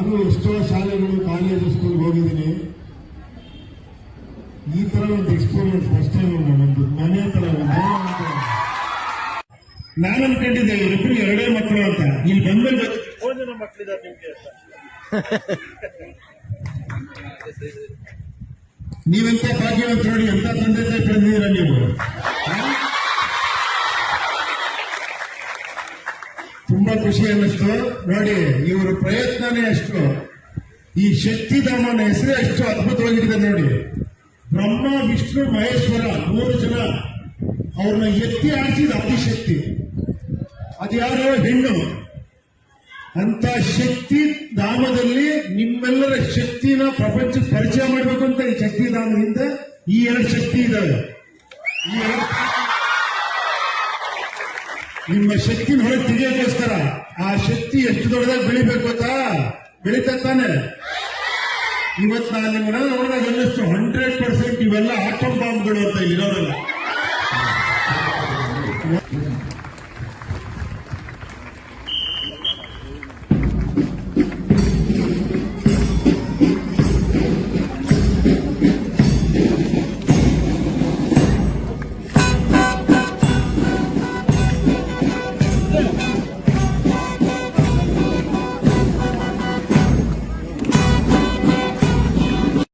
ನಾನು ಎಷ್ಟೋ ಶಾಲೆಗಳು ಕಾಲೇಜು ಸ್ಕೂಲ್ ಹೋಗಿದ್ದೀನಿ. ಈ ತರ ಒಂದು ಎಕ್ಸ್ಪೀರಿಯನ್ಸ್ ಫಸ್ಟ್ ಟೈಮ್ ಒಂದು ಮನೆ ತರ ನಾನು ಅನ್ಕೊಂಡಿದ್ದೆ ಇವರಿಬ್ರು ಎರಡೇ ಮಕ್ಕಳು ಅಂತ. ಇಲ್ಲಿ ಬಂದ್ಮೇಲೆ ಎಷ್ಟೋ ಜನ ಮಕ್ಕಳಿದ್ದಾರೆ ನಿಮ್ಗೆ ಅಂತ. ನೀವೆಂತ ಭಾಗ್ಯವಂತ ನೋಡಿ, ಎಂತ ತಂದೆ ತಾಯಿ ಬೆಳೆದಿದ್ದೀರ ನೀವು. ತುಂಬಾ ಖುಷಿ ಅನ್ನಿಸ್ತು ನೋಡಿ. ಇವರ ಪ್ರಯತ್ನನೇ ಅಷ್ಟು. ಈ ಶಕ್ತಿಧಾಮನ ಹೆಸರೇ ಅಷ್ಟು ಅದ್ಭುತವಾಗಿದೆ ನೋಡಿ. ಬ್ರಹ್ಮ ವಿಷ್ಣು ಮಹೇಶ್ವರ 3 ಜನ ಅವ್ರನ್ನ ಎತ್ತಿ ಆಡಿಸಿದ ಆದಿಶಕ್ತಿ. ಅದ್ಯಾರೋ ಹೆಣ್ಣು. ಅಂತ ಶಕ್ತಿ ಧಾಮದಲ್ಲಿ ನಿಮ್ಮೆಲ್ಲರ ಶಕ್ತಿನ ಪ್ರಪಂಚಕ್ಕೆ ಪರಿಚಯ ಮಾಡಬೇಕು ಅಂತ ಈ ಶಕ್ತಿ ಧಾಮದಿಂದ ಈ 2 ಶಕ್ತಿ ಇದ್ದಾವೆ. ಈ 2 ನಿಮ್ಮ ಶಕ್ತಿನ ಹೊರಗೆ ತೆಗೆಯೋಕ್ಕೋಸ್ಕರ ಆ ಶಕ್ತಿ ಎಷ್ಟು ದೊಡ್ಡದಾಗಿ ಬೆಳಿಬೇಕು ಅಂತ ಬೆಳೀತಾ ತಾನೆ. ಇವತ್ತು ನಾನು ನಿಮ್ಮನ್ನ ನೋಡಿದಾಗ ಅನ್ನಿಸ್ತು 100% ಇವೆಲ್ಲ ಆಟಮ್ ಬಾಂಬ್ಗಳು ಅಂತ ಇಲ್ಲಿರೋರಲ್ಲ.